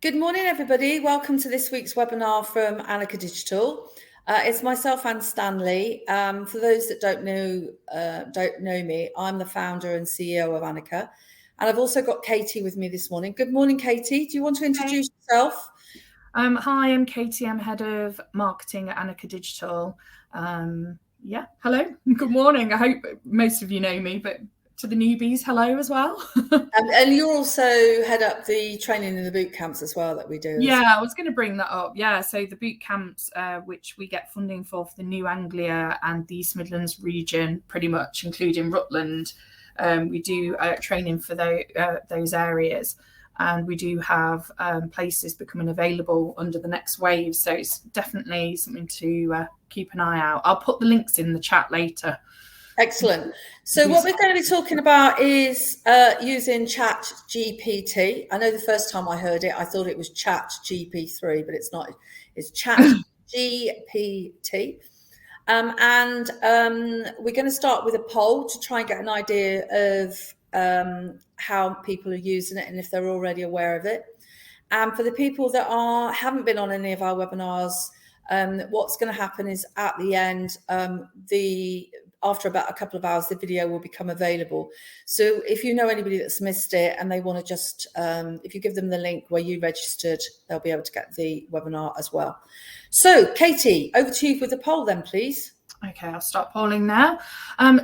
Good morning, everybody. Welcome to this week's webinar from Annika Digital. It's myself and Stanley. For those that don't know me, I'm the founder and CEO of Annika, and I've also got Katie with me this morning. Good morning, Katie. Do you want to introduce yourself? Hi, I'm Katie. I'm head of marketing at Annika Digital. Hello. Good morning. I hope most of you know me, but to the newbies, hello as well. And you also head up the training in the boot camps as well that we do. Yeah, I was going to bring that up. Yeah, so the boot camps, which we get funding for the New Anglia and the East Midlands region, pretty much, including Rutland. We do training for those areas. And we do have places becoming available under the next wave. So it's definitely something to keep an eye out. I'll put the links in the chat later. Excellent. So what we're going to be talking about is using ChatGPT. I know the first time I heard it, I thought it was ChatGP3, but it's not. It's ChatGPT. And we're going to start with a poll to try and get an idea of how people are using it and if they're already aware of it. And for the people that haven't been on any of our webinars, what's going to happen is at the end, after about a couple of hours, the video will become available. So if you know anybody that's missed it and they want to just, if you give them the link where you registered, they'll be able to get the webinar as well. So Katie, over to you with the poll then, please. Okay, I'll start polling now.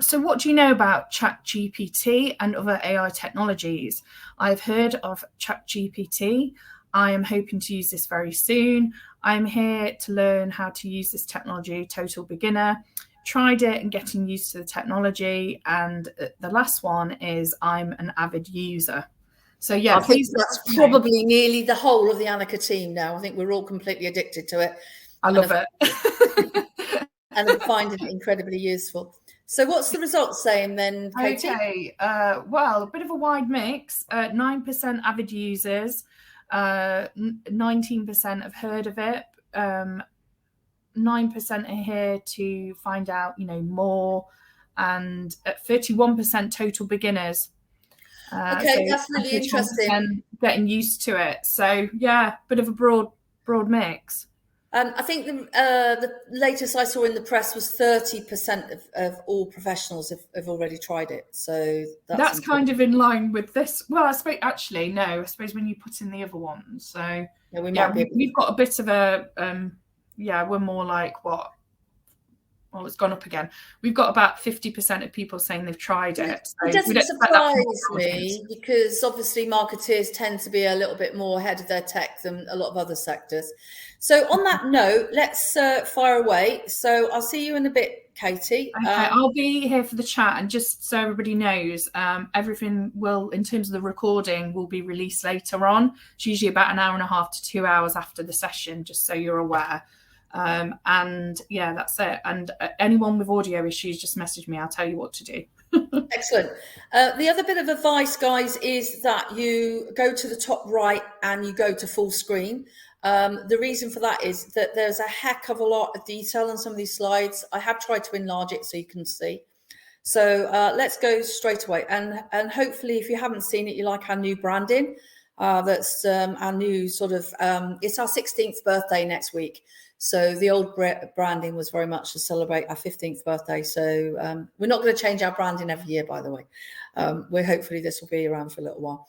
So what do you know about ChatGPT and other AI technologies? I've heard of ChatGPT. I am hoping to use this very soon. I'm here to learn how to use this technology, total beginner. Tried it and getting used to the technology. And the last one is I'm an avid user. So yeah, I think that's probably nearly the whole of the Annika team now. I think we're all completely addicted to it. I love it. And I find it incredibly useful. So what's the results saying then, Katie? Okay, well, a bit of a wide mix. 9% avid users, 19% have heard of it. 9% are here to find out, more, and 31% total beginners. Okay, so that's really interesting. Getting used to it. So yeah, bit of a broad mix. I think the latest I saw in the press was 30% of all professionals have already tried it. So that's kind of in line with this. Well, I suppose actually no. I suppose when you put in the other ones, so yeah, we've got a bit of a we're more like what? Well, it's gone up again. We've got about 50% of people saying they've tried it. So it doesn't surprise me because obviously marketeers tend to be a little bit more ahead of their tech than a lot of other sectors. So on that note, let's fire away. So I'll see you in a bit, Katie. Okay, I'll be here for the chat, and just so everybody knows, everything will, in terms of the recording, will be released later on. It's usually about an hour and a half to 2 hours after the session, just so you're aware. And yeah, that's it. And anyone with audio issues, just message me. I'll tell you what to do. Excellent. The other bit of advice, guys, is that you go to the top right and you go to full screen. The reason for that is that there's a heck of a lot of detail on some of these slides. I have tried to enlarge it so you can see. So let's go straight away. And hopefully, if you haven't seen it, you like our new branding. That's our new sort of, it's our 16th birthday next week. So the old branding was very much to celebrate our 15th birthday. So we're not going to change our branding every year, by the way. Hopefully this will be around for a little while.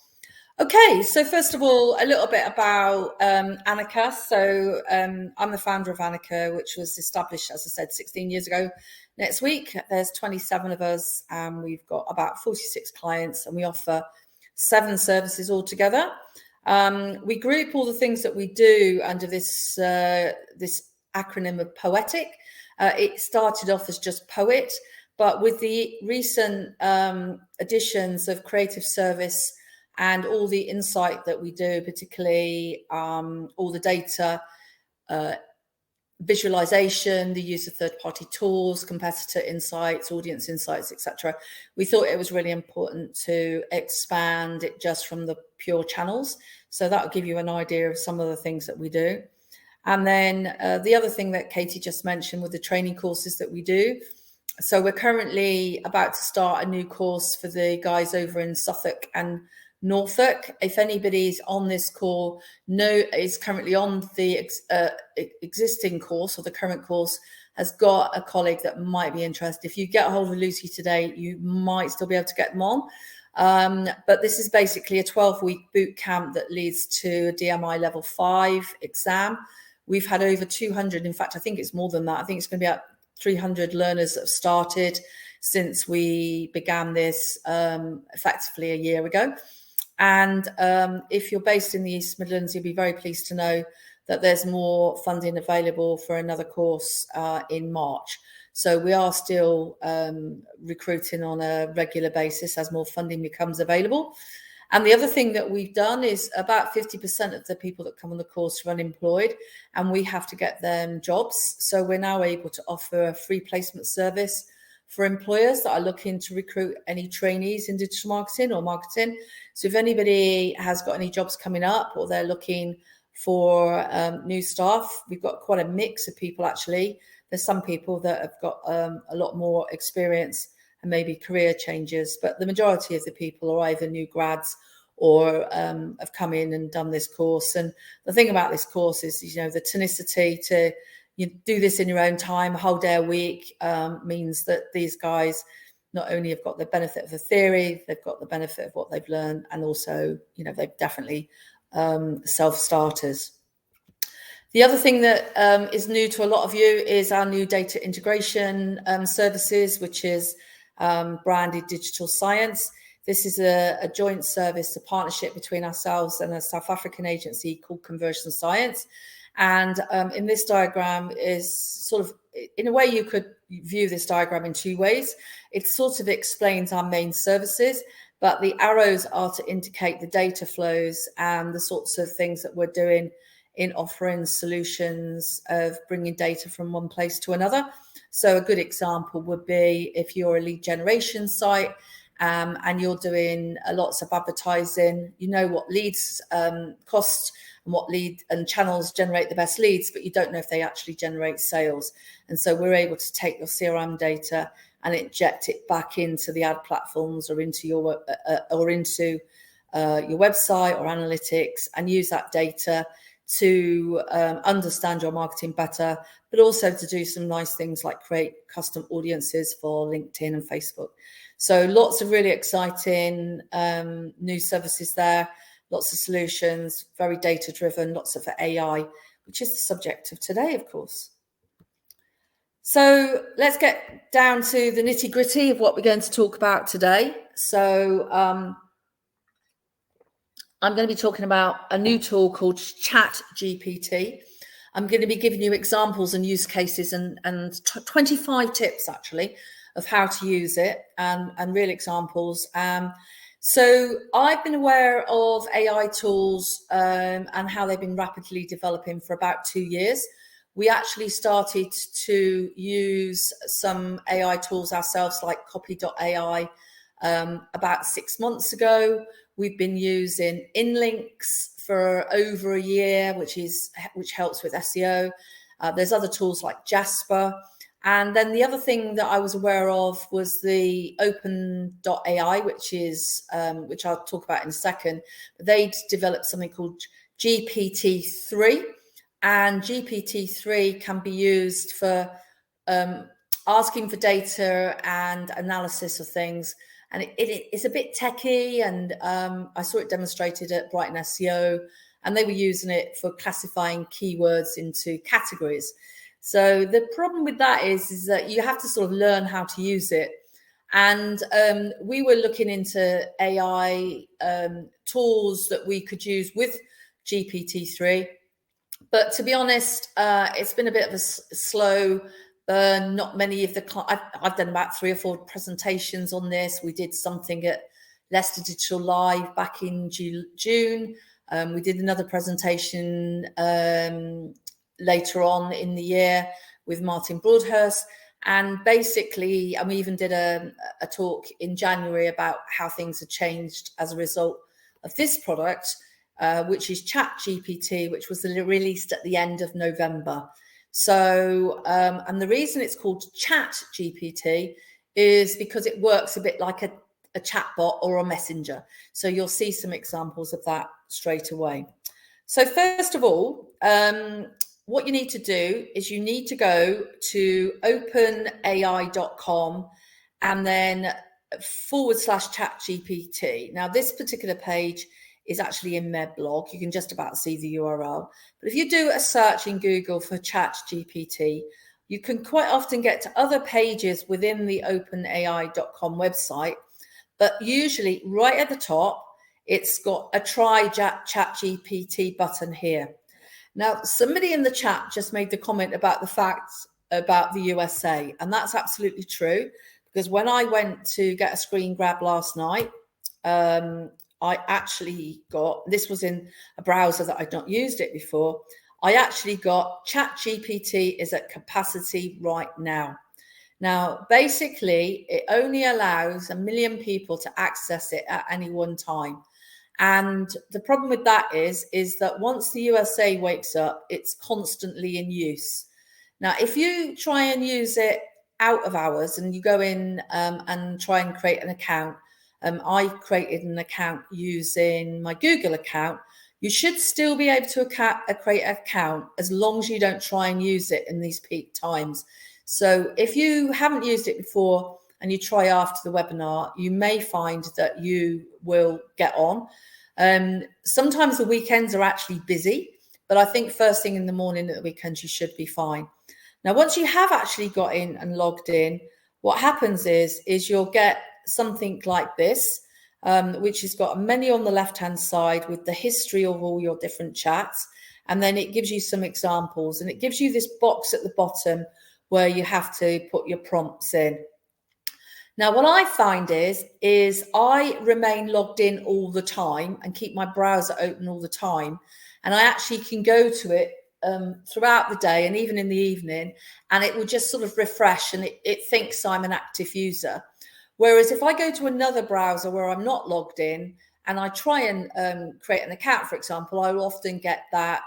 Okay, so first of all, a little bit about Annika. So I'm the founder of Annika, which was established, as I said, 16 years ago. Next week, there's 27 of us, and we've got about 46 clients, and we offer 7 services altogether. We group all the things that we do under this acronym of poetic. It started off as just poet, but with the recent additions of creative service and all the insight that we do, particularly all the data, visualization, the use of third-party tools, competitor insights, audience insights, etc. We thought it was really important to expand it just from the pure channels. So that will give you an idea of some of the things that we do. And then the other thing that Katie just mentioned with the training courses that we do. So we're currently about to start a new course for the guys over in Suffolk and Norfolk. If anybody's on this call is currently on the existing course or the current course, has got a colleague that might be interested. If you get a hold of Lucy today, you might still be able to get them on. But this is basically a 12-week boot camp that leads to a DMI level 5 exam. We've had over 200. In fact, I think it's more than that. I think it's going to be about 300 learners that have started since we began this effectively a year ago. And if you're based in the East Midlands, you'll be very pleased to know that there's more funding available for another course in March. So we are still recruiting on a regular basis as more funding becomes available. And the other thing that we've done is about 50% of the people that come on the course are unemployed, and we have to get them jobs. So we're now able to offer a free placement service for employers that are looking to recruit any trainees in digital marketing or marketing. So if anybody has got any jobs coming up or they're looking for new staff, we've got quite a mix of people actually. There's some people that have got a lot more experience and maybe career changes, but the majority of the people are either new grads or have come in and done this course. And the thing about this course is, the tenacity to do this in your own time, a whole day a week, means that these guys not only have got the benefit of the theory, they've got the benefit of what they've learned, and also, they're definitely self-starters. The other thing that is new to a lot of you is our new data integration services, which is branded digital science. This is a joint service, a partnership between ourselves and a South African agency called Conversational. And in this diagram is sort of, in a way, you could view this diagram in two ways. It sort of explains our main services, but the arrows are to indicate the data flows and the sorts of things that we're doing in offering solutions of bringing data from one place to another. So a good example would be if you're a lead generation site and you're doing lots of advertising, what leads cost and what lead and channels generate the best leads, but you don't know if they actually generate sales. And so we're able to take your CRM data and inject it back into the ad platforms or into your website or analytics, and use that data to understand your marketing better, but also to do some nice things like create custom audiences for LinkedIn and Facebook. So lots of really exciting new services there, lots of solutions, very data driven, lots of AI, which is the subject of today, of course. So let's get down to the nitty gritty of what we're going to talk about today. So I'm going to be talking about a new tool called ChatGPT. I'm going to be giving you examples and use cases and 25 tips actually of how to use it and real examples. So I've been aware of AI tools and how they've been rapidly developing for about 2 years. We actually started to use some AI tools ourselves, like copy.ai, about 6 months ago. We've been using InLinks for over a year, which helps with SEO. There's other tools like Jasper. And then the other thing that I was aware of was the open.ai, which I'll talk about in a second. They'd developed something called GPT-3, and GPT-3 can be used for asking for data and analysis of things. And it's a bit techy, and I saw it demonstrated at Brighton SEO, and they were using it for classifying keywords into categories. So the problem with that is that you have to sort of learn how to use it. And we were looking into AI tools that we could use with GPT-3. But to be honest, it's been a bit of a slow burn. Not many of I've done about 3 or 4 presentations on this. We did something at Leicester Digital Live back in June. We did another presentation later on in the year with Martin Broadhurst. And basically, and we even did a talk in January about how things have changed as a result of this product, which is ChatGPT, which was released at the end of November. So, and the reason it's called ChatGPT is because it works a bit like a a chatbot or a messenger. So you'll see some examples of that straight away. So first of all, what you need to do is you need to go to openai.com and then /ChatGPT. Now, this particular page is actually in their blog. You can just about see the URL. But if you do a search in Google for ChatGPT, you can quite often get to other pages within the openai.com website. But usually right at the top, it's got a try ChatGPT button here. Now, somebody in the chat just made the comment about the facts about the USA, and that's absolutely true, because when I went to get a screen grab last night, I actually got, this was in a browser that I'd not used it before, I actually got ChatGPT is at capacity right now. Now, basically, it only allows 1 million people to access it at any one time. And the problem with that is that once the USA wakes up, it's constantly in use. Now, if you try and use it out of hours and you go in and try and create an account, I created an account using my Google account, you should still be able to create an account as long as you don't try and use it in these peak times. So if you haven't used it before and you try after the webinar, you may find that you will get on. Sometimes the weekends are actually busy, but I think first thing in the morning at the weekends, you should be fine. Now, once you have actually got in and logged in, what happens is you'll get something like this, which has got a menu on the left-hand side with the history of all your different chats. And then it gives you some examples, and it gives you this box at the bottom where you have to put your prompts in. Now, what I find is I remain logged in all the time and keep my browser open all the time. And I actually can go to it throughout the day and even in the evening, and it will just sort of refresh and it thinks I'm an active user. Whereas if I go to another browser where I'm not logged in and I try and create an account, for example, I will often get that,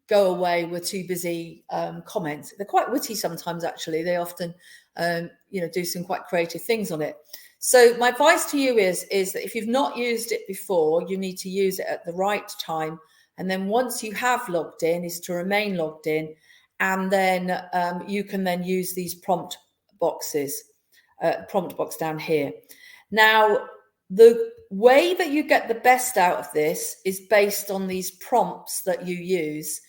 go away, we're too busy comments. They're quite witty sometimes, actually. They often, do some quite creative things on it. So my advice to you is that if you've not used it before, you need to use it at the right time. And then once you have logged in, is to remain logged in. And then you can then use these prompt box down here. Now, the way that you get the best out of this is based on these prompts that you use.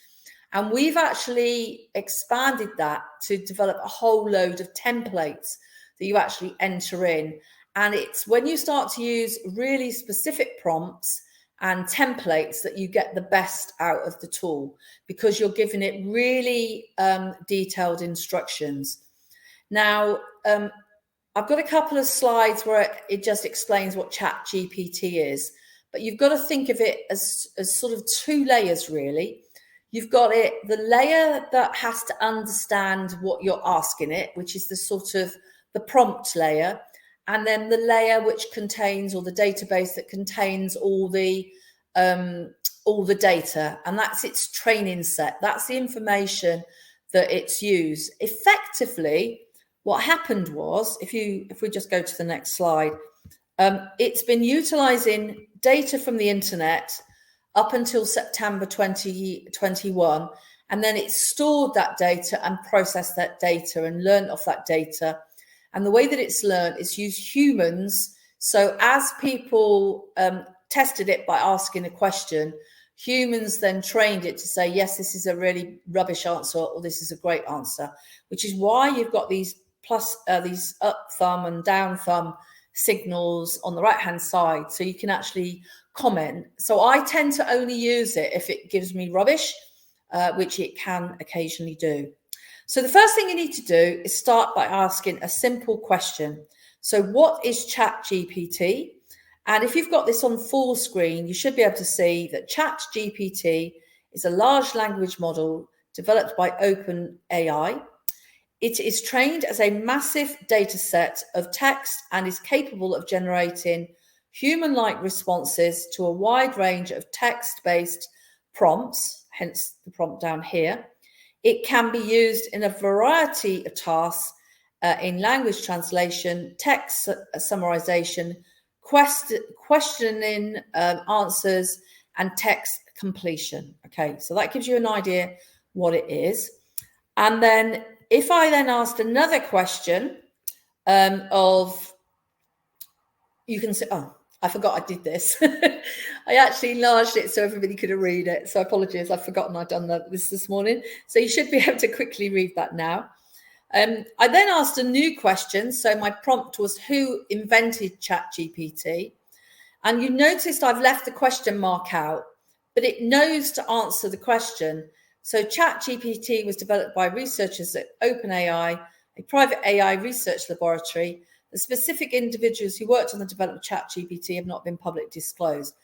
And we've actually expanded that to develop a whole load of templates that you actually enter in. And it's when you start to use really specific prompts and templates that you get the best out of the tool, because you're giving it really detailed instructions. Now, I've got a couple of slides where it just explains what ChatGPT is, but you've got to think of it as sort of two layers, really. You've got the layer that has to understand what you're asking it, which is the sort of the prompt layer, and then the layer which contains, or the database that contains all the data, and that's its training set. That's the information that it's used. Effectively, what happened was, if we just go to the next slide, it's been utilizing data from the internet up until September 2021, and then it stored that data and processed that data and learned off that data. And the way that it's learned is use humans. So as people tested it by asking a question, humans then trained it to say, yes, this is a really rubbish answer, or this is a great answer, which is why you've got these these up thumb and down thumb signals on the right hand side, so you can actually comment. So I tend to only use it if it gives me rubbish, which it can occasionally do. So the first thing you need to do is start by asking a simple question. So what is ChatGPT? And if you've got this on full screen, you should be able to see that ChatGPT is a large language model developed by OpenAI. It is trained as a massive data set of text and is capable of generating human-like responses to a wide range of text-based prompts, hence the prompt down here. It can be used in a variety of tasks, in language translation, text summarization, questioning answers, and text completion. Okay, so that gives you an idea what it is. And then if I then asked another question you can say, oh, I forgot I did this. I actually enlarged it so everybody could read it. So apologies, I've forgotten I'd done this morning. So you should be able to quickly read that now. I then asked a new question. So my prompt was, who invented ChatGPT? And you noticed I've left the question mark out, but it knows to answer the question. So ChatGPT was developed by researchers at OpenAI, a private AI research laboratory. The specific individuals who worked on the development of ChatGPT have not been publicly disclosed.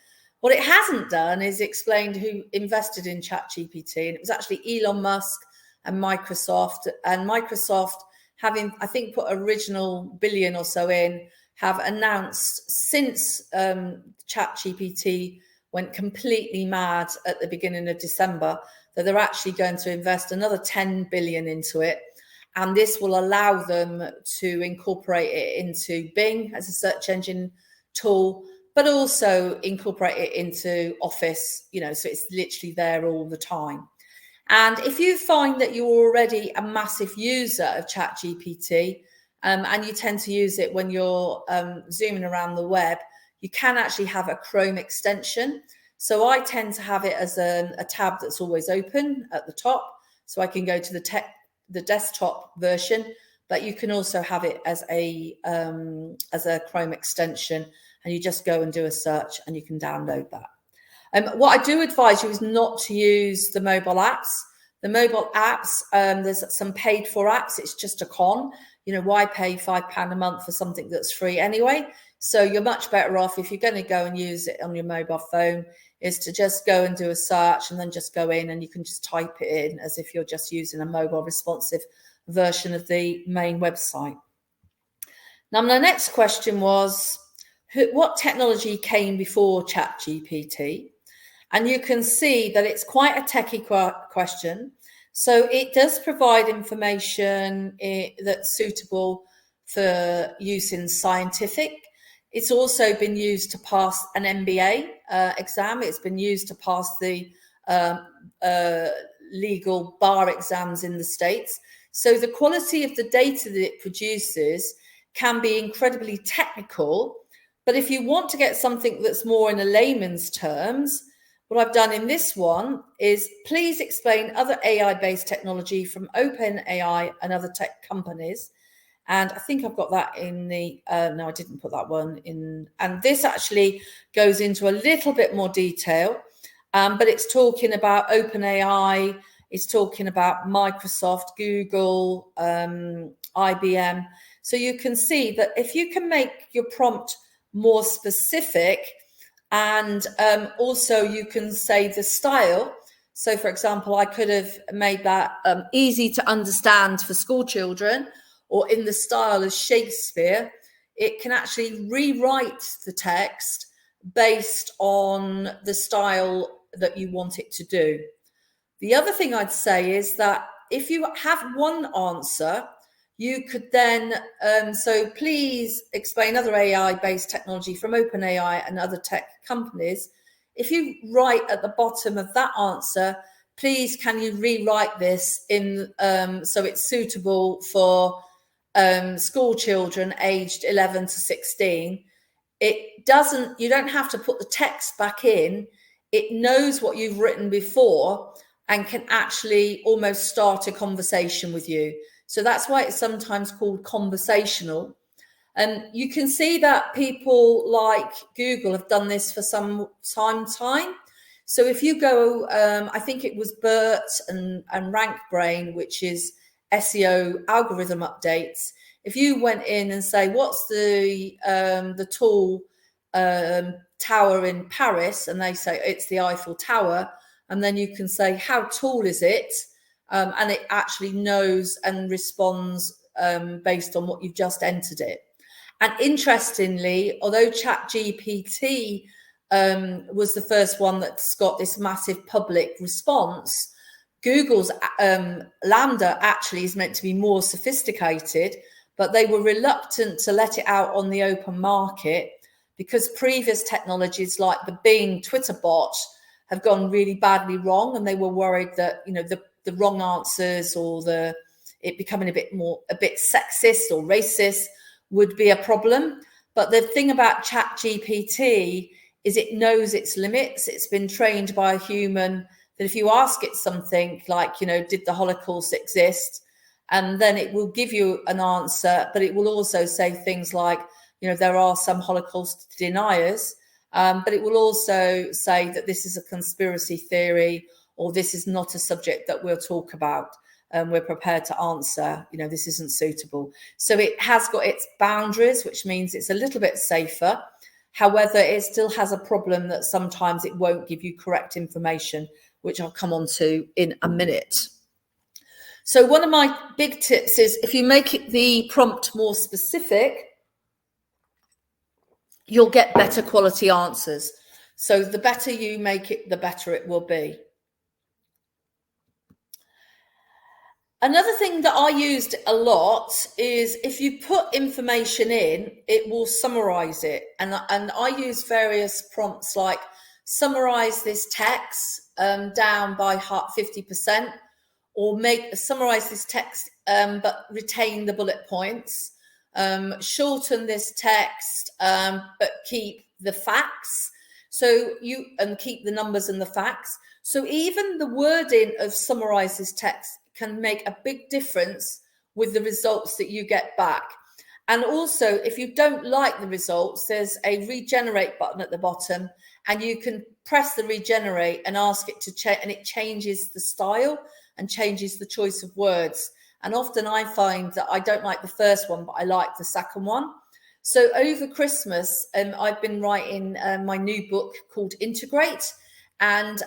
What it hasn't done is explained who invested in ChatGPT, and it was actually Elon Musk and Microsoft. And Microsoft, having, I think, put original billion or so in, have announced since ChatGPT went completely mad at the beginning of December that they're actually going to invest another 10 billion into it. And this will allow them to incorporate it into Bing as a search engine tool, but also incorporate it into Office, so it's literally there all the time. And if you find that you're already a massive user of ChatGPT, and you tend to use it when you're zooming around the web, you can actually have a Chrome extension. So I tend to have it as a tab that's always open at the top, so I can go to the desktop version, but you can also have it as a Chrome extension, and you just go and do a search and you can download that. What I do advise you is not to use the mobile apps. The mobile apps, there's some paid for apps. It's just a con. Why pay £5 a month for something that's free anyway? So you're much better off, if you're going to go and use it on your mobile phone, is to just go and do a search and then just go in and you can just type it in as if you're just using a mobile responsive version of the main website. Now, my next question was, what technology came before ChatGPT? And you can see that it's quite a techie question. So it does provide information that's suitable for use in scientific. It's also been used to pass an MBA exam. It's been used to pass the legal bar exams in the States. So the quality of the data that it produces can be incredibly technical. But if you want to get something that's more in a layman's terms, what I've done in this one is, please explain other AI-based technology from OpenAI and other tech companies. And I think I've got that in the, no, I didn't put that one in. And this actually goes into a little bit more detail, but it's talking about OpenAI, it's talking about Microsoft, Google, IBM. So you can see that if you can make your prompt more specific, and also you can say the style. So for example, I could have made that easy to understand for school children, or in the style of Shakespeare. It can actually rewrite the text based on the style that you want it to do. The other thing I'd say is that if you have one answer, you could then, so please explain other AI-based technology from OpenAI and other tech companies. If you write at the bottom of that answer, please can you rewrite this in so it's suitable for school children aged 11 to 16. It doesn't, you don't have to put the text back in. It knows what you've written before and can actually almost start a conversation with you. So that's why it's sometimes called conversational. And you can see that people like Google have done this for some time. So if you go, I think it was BERT and RankBrain, which is SEO algorithm updates. If you went in and say, what's the tall tower in Paris? And they say it's the Eiffel Tower. And then you can say, how tall is it? And it actually knows and responds based on what you've just entered it. And interestingly, although ChatGPT was the first one that's got this massive public response, Google's Lambda actually is meant to be more sophisticated, but they were reluctant to let it out on the open market because previous technologies like the Bing Twitter bot have gone really badly wrong, and they were worried that, you know, the wrong answers or it becoming a bit sexist or racist would be a problem. But the thing about ChatGPT is it knows its limits. It's been trained by a human that if you ask it something like, you know, did the Holocaust exist? And then it will give you an answer, but it will also say things like, you know, there are some Holocaust deniers, but it will also say that this is a conspiracy theory, or this is not a subject that we'll talk about. We're prepared to answer, you know, this isn't suitable. So it has got its boundaries, which means it's a little bit safer. However, it still has a problem that sometimes it won't give you correct information, which I'll come on to in a minute. So one of my big tips is if you make it the prompt more specific, you'll get better quality answers. So the better you make it, the better it will be. Another thing that I used a lot is if you put information in, it will summarize it. And I use various prompts like summarize this text down by 50%, or summarize this text but retain the bullet points. Shorten this text but keep the facts. And keep the numbers and the facts. So even the wording of summarize this text can make a big difference with the results that you get back. And also, if you don't like the results, there's a regenerate button at the bottom, and you can press the regenerate and ask it to change, and it changes the style and changes the choice of words. And often I find that I don't like the first one, but I like the second one. So over Christmas, I've been writing my new book called Integrate, and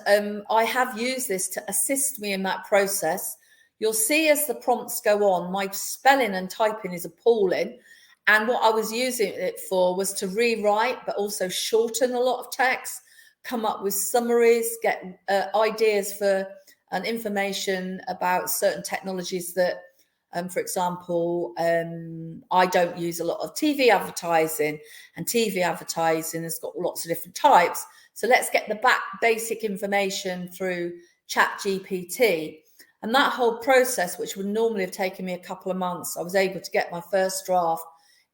I have used this to assist me in that process. You'll see as the prompts go on, my spelling and typing is appalling. And what I was using it for was to rewrite, but also shorten a lot of text, come up with summaries, get ideas for and information about certain technologies that, for example, I don't use a lot of TV advertising, and TV advertising has got lots of different types. So let's get the basic information through ChatGPT. And that whole process, which would normally have taken me a couple of months, I was able to get my first draft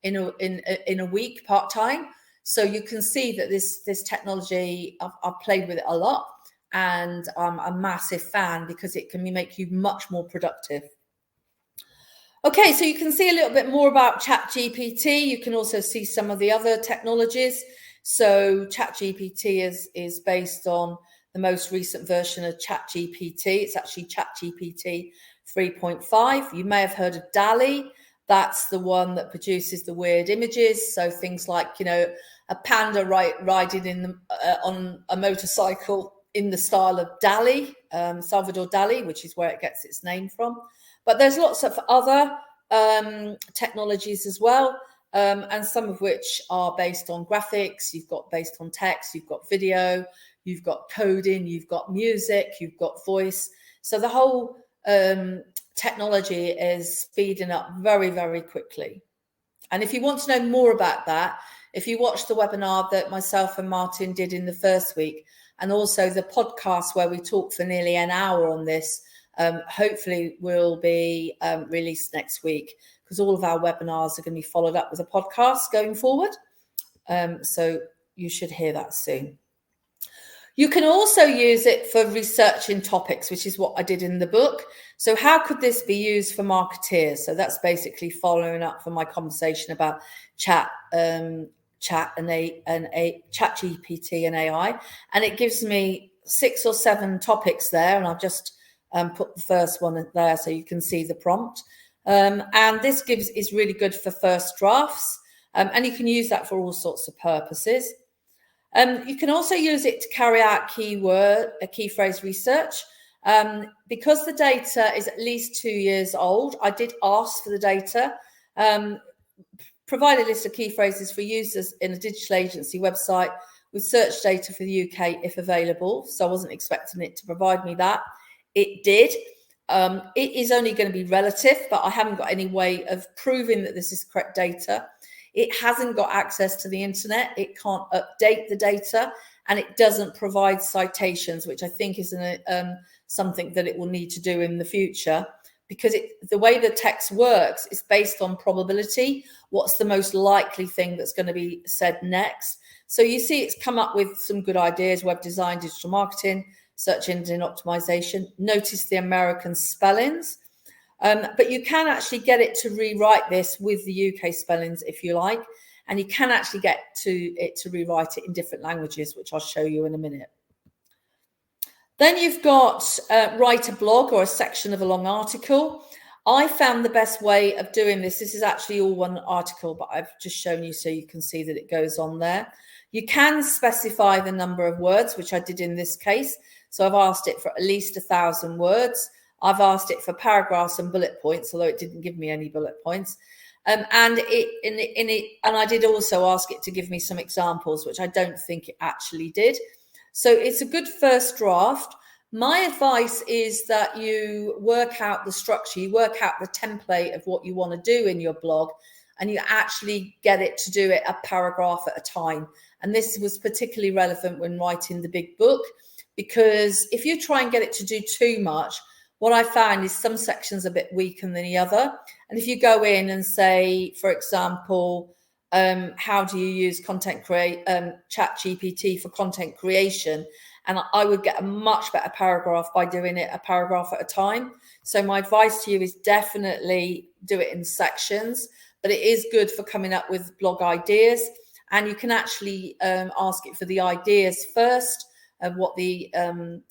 in a week, part-time. So you can see that this technology, I've played with it a lot, and I'm a massive fan because it can make you much more productive. Okay, so you can see a little bit more about ChatGPT. You can also see some of the other technologies. So ChatGPT is based on the most recent version of ChatGPT. It's actually ChatGPT 3.5. You may have heard of DALL-E. That's the one that produces the weird images. So things like, you know, a panda riding on a motorcycle in the style of DALL-E, Salvador Dali, which is where it gets its name from. But there's lots of other technologies as well, and some of which are based on graphics. You've got based on text, you've got video, you've got coding, you've got music, you've got voice. So the whole technology is speeding up very, very quickly. And if you want to know more about that, if you watch the webinar that myself and Martin did in the first week, and also the podcast where we talked for nearly an hour on this, hopefully will be released next week, because all of our webinars are going to be followed up with a podcast going forward. So you should hear that soon. You can also use it for researching topics, which is what I did in the book. So how could this be used for marketeers? So that's basically following up from my conversation about ChatGPT and AI. And it gives me 6 or 7 topics there, and I've just put the first one there so you can see the prompt. And this is really good for first drafts, and you can use that for all sorts of purposes. You can also use it to carry out key phrase research. Because the data is at least 2 years old, I did ask for the data. Provide a list of key phrases for users in a digital agency website with search data for the UK if available. So I wasn't expecting it to provide me that. It did. It is only going to be relative, but I haven't got any way of proving that this is correct data. It hasn't got access to the internet. It can't update the data, and it doesn't provide citations, which I think is something that it will need to do in the future, because the way the text works is based on probability. What's the most likely thing that's going to be said next? So you see it's come up with some good ideas: web design, digital marketing, search engine optimization. Notice the American spellings. But you can actually get it to rewrite this with the UK spellings if you like, and you can actually get it to rewrite it in different languages, which I'll show you in a minute. Then you've got write a blog or a section of a long article. I found the best way of doing this. This is actually all one article, but I've just shown you so you can see that it goes on there. You can specify the number of words, which I did in this case. So I've asked it for at least 1,000 words. I've asked it for paragraphs and bullet points, although it didn't give me any bullet points. And I did also ask it to give me some examples, which I don't think it actually did. So it's a good first draft. My advice is that you work out the structure, you work out the template of what you want to do in your blog, and you actually get it to do it a paragraph at a time. And this was particularly relevant when writing the big book, because if you try and get it to do too much, what I found is some sections are a bit weaker than the other. And if you go in and say, for example, how do you use ChatGPT for content creation? And I would get a much better paragraph by doing it a paragraph at a time. So my advice to you is definitely do it in sections, but it is good for coming up with blog ideas. And you can actually ask it for the ideas first of what the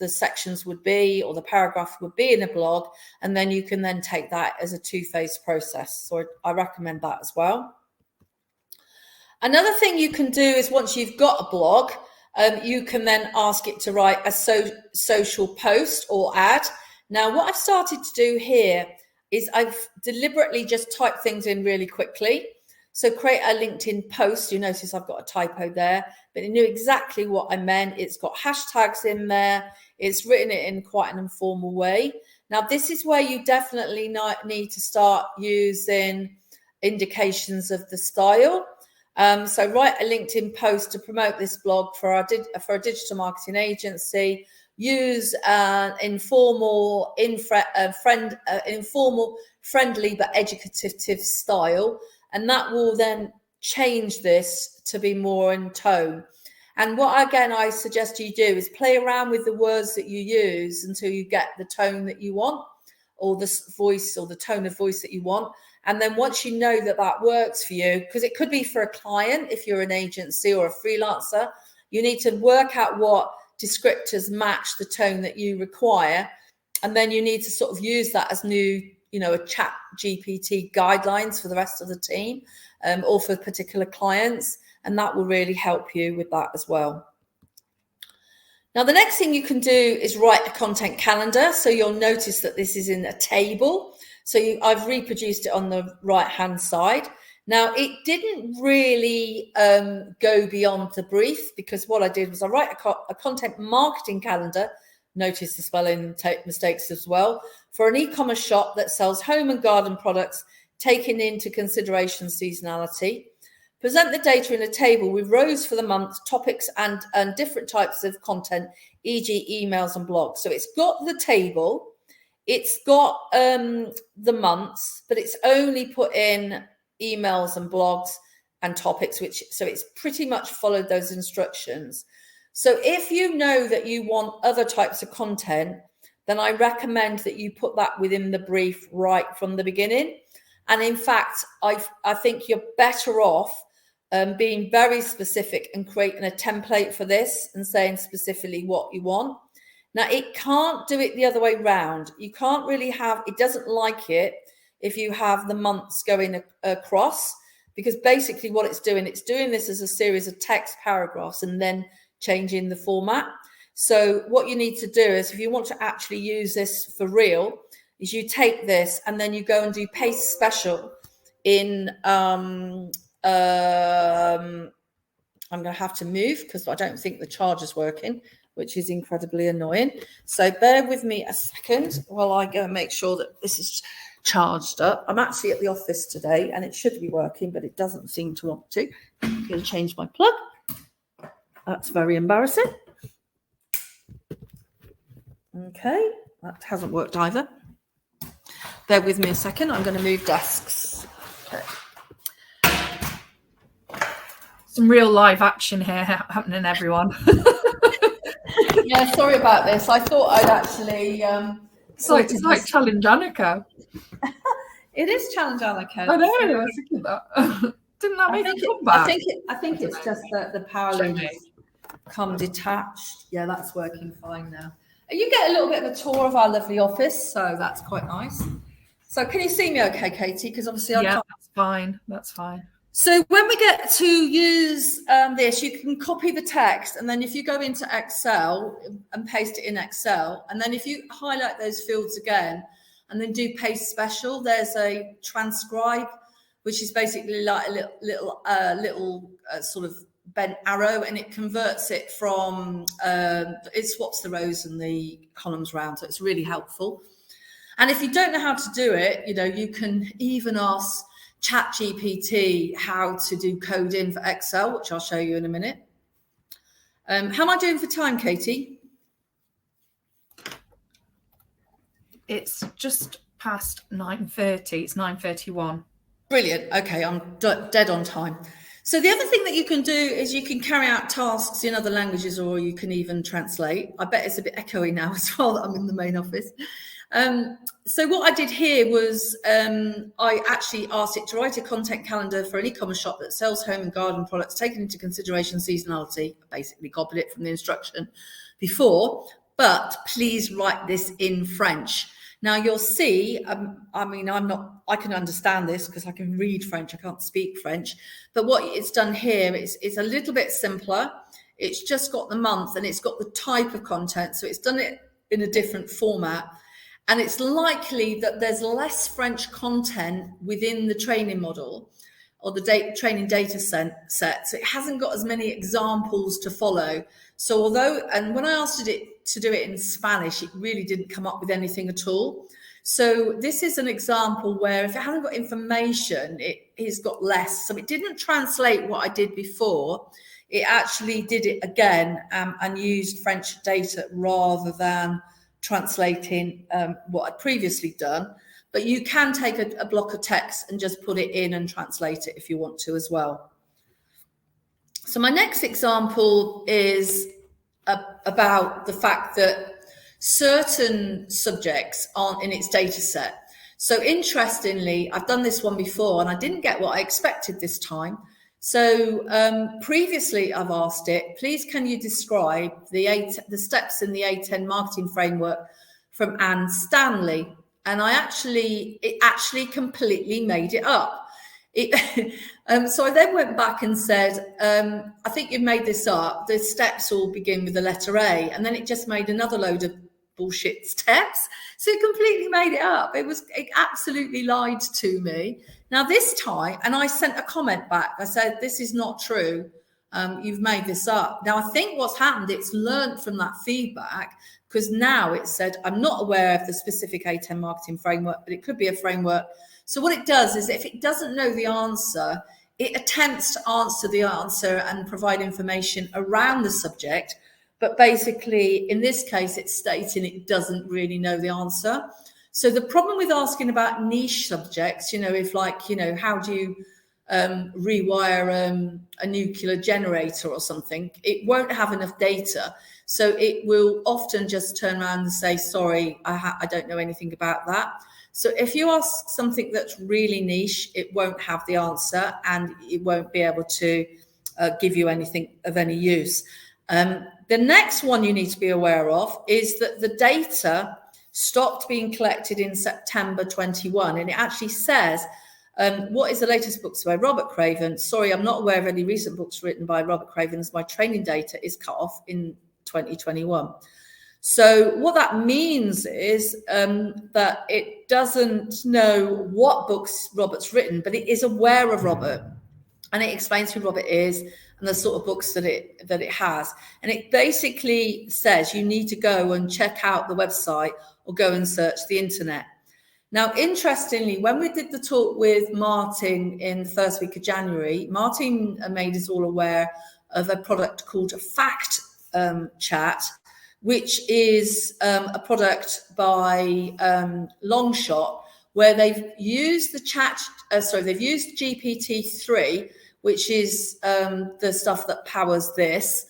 sections would be or the paragraph would be in a blog, and then you can then take that as a two-phase process. So I recommend that as well. Another thing you can do is once you've got a blog, you can then ask it to write a social post or ad. Now, what I've started to do here is I've deliberately just typed things in really quickly. So create a LinkedIn post. You notice I've got a typo there, but it knew exactly what I meant. It's got hashtags in there. It's written it in quite an informal way. Now, this is where you definitely need to start using indications of the style. So write a LinkedIn post to promote this blog for a digital marketing agency. Use an informal, friendly but educative style, and that will then change this to be more in tone. And what again I suggest you do is play around with the words that you use until you get the tone that you want, or the voice or the tone of voice that you want. And then once you know that that works for you, because it could be for a client if you're an agency or a freelancer, you need to work out what descriptors match the tone that you require. And then you need to sort of use that as new, a ChatGPT guidelines for the rest of the team, or for particular clients. And that will really help you with that as well. Now, the next thing you can do is write a content calendar. So you'll notice that this is in a table. So I've reproduced it on the right-hand side. Now, it didn't really go beyond the brief, because what I did was I write a content marketing calendar. Notice the spelling mistakes as well, for an e-commerce shop that sells home and garden products, taking into consideration seasonality. Present the data in a table with rows for the month, topics, and different types of content, e.g. emails and blogs. So it's got the table, it's got the months, but it's only put in emails and blogs and topics, so it's pretty much followed those instructions. So if you know that you want other types of content, then I recommend that you put that within the brief right from the beginning. And in fact, I think you're better off being very specific and creating a template for this and saying specifically what you want. Now, it can't do it the other way round. You can't really it doesn't like it if you have the months going across, because basically what it's doing this as a series of text paragraphs and then changing the format. So what you need to do is, if you want to actually use this for real, is you take this and then you go and do paste special in, I'm going to have to move because I don't think the charger's working. which is incredibly annoying. So bear with me a second while I go and make sure that this is charged up. I'm actually at the office today and it should be working, but it doesn't seem to want to. I'm going to change my plug. That's very embarrassing. Okay, that hasn't worked either. Bear with me a second. I'm going to move desks. Okay. Some real live action here happening, everyone. Yeah, sorry about this. I thought I'd actually... it's like Challenge Annika. It is Challenge Annika. I know, I was thinking that. Didn't that make a comeback? I think it's just that the power loom has come detached. Yeah, that's working fine now. You get a little bit of a tour of our lovely office, so that's quite nice. So can you see me okay, Katie? Because obviously I can't. That's fine. That's fine. So when we get to use this, you can copy the text, and then if you go into Excel and paste it in Excel, and then if you highlight those fields again, and then do paste special, there's a transcribe, which is basically like a little sort of bent arrow, and it converts it from, it swaps the rows and the columns around, so it's really helpful. And if you don't know how to do it, you can even ask ChatGPT how to do coding for Excel, which I'll show you in a minute. How am I doing for time, Katie? It's just past 9:30. It's 9:31. Brilliant. Okay, I'm dead on time. So the other thing that you can do is you can carry out tasks in other languages, or you can even translate. I bet it's a bit echoey now as well that I'm in the main office. So what I did here was I actually asked it to write a content calendar for an e-commerce shop that sells home and garden products, taking into consideration seasonality. I basically copied it from the instruction before, but please write this in French. Now you'll see, I can understand this because I can read French, I can't speak French, but what it's done here is a little bit simpler. It's just got the month and it's got the type of content, so it's done it in a different format. And it's likely that there's less French content within the training model or the training data set. So it hasn't got as many examples to follow. So and when I asked it to do it in Spanish, it really didn't come up with anything at all. So this is an example where if it hasn't got information, it has got less. So it didn't translate what I did before. It actually did it again and used French data rather than translating what I'd previously done. But you can take a block of text and just put it in and translate it if you want to as well. So my next example is about the fact that certain subjects aren't in its data set. So interestingly, I've done this one before and I didn't get what I expected this time. So previously I've asked it, please can you describe the steps in the A10 marketing framework from Anne Stanley? And it actually completely made it up. So I then went back and said, I think you've made this up. The steps all begin with the letter A. And then it just made another load of bullshit steps. So it completely made it up. It absolutely lied to me. Now this time, and I sent a comment back. I said, this is not true. You've made this up. Now I think what's happened, it's learned from that feedback, because now it said, I'm not aware of the specific A10 marketing framework, but it could be a framework. So what it does is if it doesn't know the answer, it attempts to answer the answer and provide information around the subject. But basically, in this case, it's stating it doesn't really know the answer. So the problem with asking about niche subjects, if how do you rewire a nuclear generator or something, it won't have enough data. So it will often just turn around and say, sorry, I don't know anything about that. So if you ask something that's really niche, it won't have the answer and it won't be able to give you anything of any use. The next one you need to be aware of is that the data stopped being collected in September 21. And it actually says, what is the latest books by Robert Craven? Sorry, I'm not aware of any recent books written by Robert Craven, as my training data is cut off in 2021. So what that means is that it doesn't know what books Robert's written, but it is aware of Robert. And it explains who Robert is and the sort of books that it has. And it basically says you need to go and check out the website or go and search the internet. Now, interestingly, when we did the talk with Martin in the first week of January, Martin made us all aware of a product called Fact Chat, which is a product by Longshot, where they've used they've used GPT-3, which is the stuff that powers this,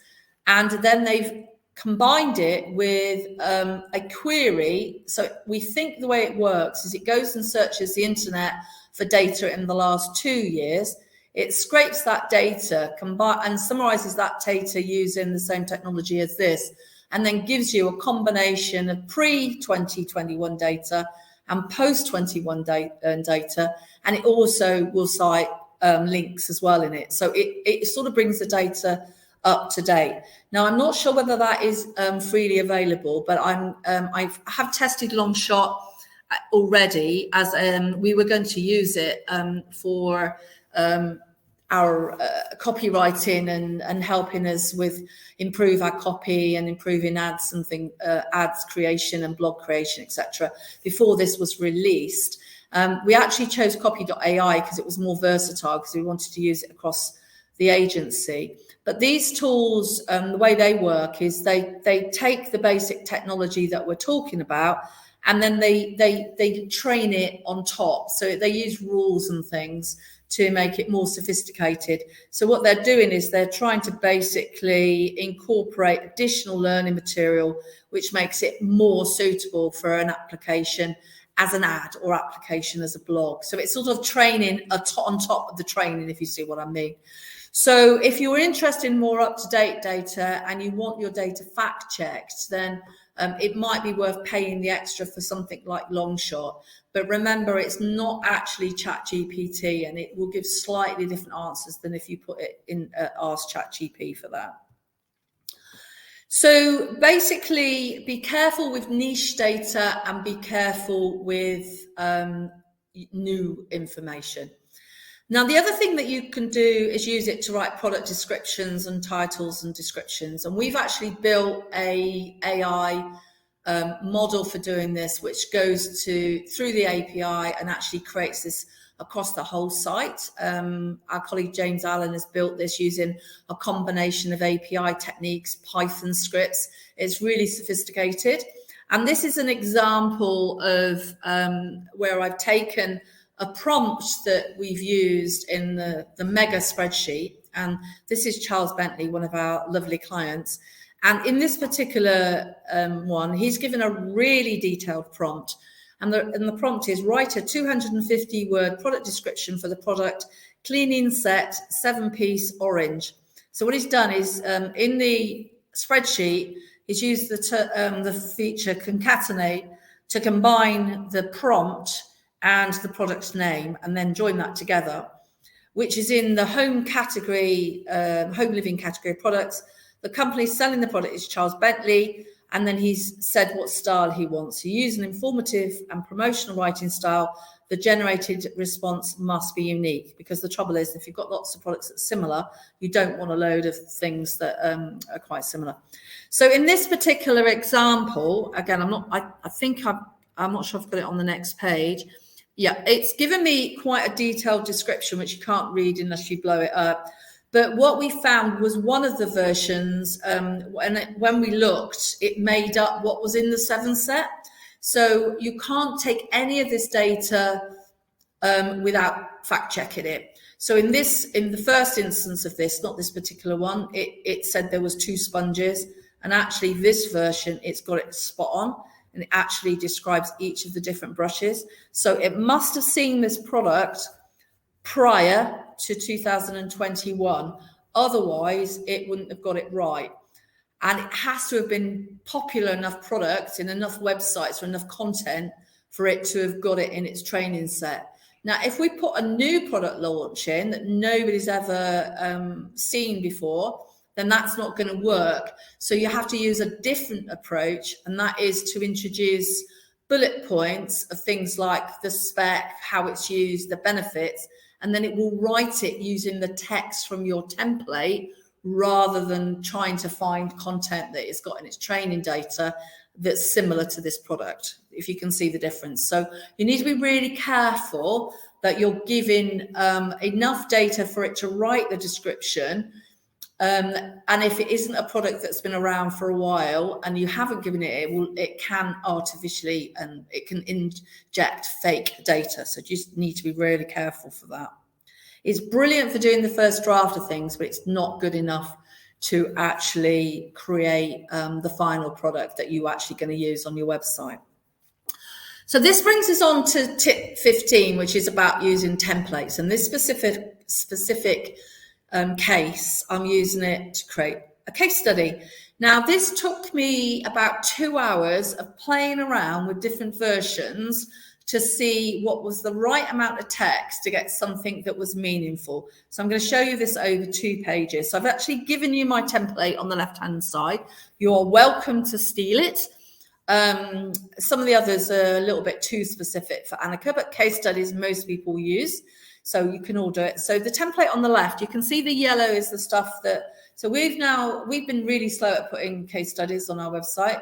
and then they've combined it with a query. So we think the way it works is it goes and searches the internet for data in the last 2 years. It scrapes that data and summarizes that data using the same technology as this, and then gives you a combination of pre-2021 data and post-21 data, and it also will cite links as well in it. So it sort of brings the data up to date. Now, I'm not sure whether that is freely available, but I have tested Longshot already, as we were going to use it for our copywriting and helping us with improve our copy and improving ads and ads creation and blog creation, etc. Before this was released, we actually chose copy.ai because it was more versatile, because we wanted to use it across the agency. But these tools, the way they work is they take the basic technology that we're talking about, and then they train it on top. So they use rules and things to make it more sophisticated. So what they're doing is they're trying to basically incorporate additional learning material, which makes it more suitable for an application as an ad or application as a blog. So it's sort of training on top of the training, if you see what I mean. So if you're interested in more up-to-date data and you want your data fact-checked, then it might be worth paying the extra for something like Longshot. But remember, it's not actually ChatGPT, and it will give slightly different answers than if you put it in ask ChatGPT for that. So basically, be careful with niche data and be careful with new information. Now, the other thing that you can do is use it to write product descriptions and titles and descriptions. And we've actually built a AI model for doing this, which goes through the API and actually creates this across the whole site. Our colleague James Allen has built this using a combination of API techniques, Python scripts. It's really sophisticated. And this is an example of where I've taken a prompt that we've used in the mega spreadsheet. And this is Charles Bentley, one of our lovely clients. And in this particular one, he's given a really detailed prompt. And the prompt is: write a 250-word product description for the product cleaning set 7-piece orange. So what he's done is in the spreadsheet, he's used the feature concatenate to combine the prompt and the product's name, and then join that together, which is in the home category, home living category of products. The company selling the product is Charles Bentley, and then he's said what style he wants. He used an informative and promotional writing style. The generated response must be unique, because the trouble is, if you've got lots of products that's similar, you don't want a load of things that are quite similar. So in this particular example, again, I'm not sure I've got it on the next page. Yeah, it's given me quite a detailed description, which you can't read unless you blow it up. But what we found was one of the versions, when we looked, it made up what was in the 7 set. So you can't take any of this data without fact checking it. So in the first instance of this, not this particular one, it said there was 2 sponges, and actually this version, it's got it spot on. And it actually describes each of the different brushes. So it must have seen this product prior to 2021. Otherwise, it wouldn't have got it right. And it has to have been popular enough product in enough websites or enough content for it to have got it in its training set. Now, if we put a new product launch in that nobody's ever seen before, then that's not going to work. So you have to use a different approach, and that is to introduce bullet points of things like the spec, how it's used, the benefits, and then it will write it using the text from your template rather than trying to find content that it's got in its training data that's similar to this product, if you can see the difference. So you need to be really careful that you're giving enough data for it to write the description. And if it isn't a product that's been around for a while and you haven't given it can artificially, and it can inject fake data. So you just need to be really careful for that. It's brilliant for doing the first draft of things, but it's not good enough to actually create the final product that you're actually going to use on your website. So this brings us on to tip 15, which is about using templates. And this specific case, I'm using it to create a case study. Now, this took me about 2 hours of playing around with different versions to see what was the right amount of text to get something that was meaningful. So I'm going to show you this over 2 pages. So I've actually given you my template on the left-hand side. You're welcome to steal it. Some of the others are a little bit too specific for Annika, but case studies most people use. So you can all do it. So the template on the left, you can see the yellow is the stuff that, so we've been really slow at putting case studies on our website.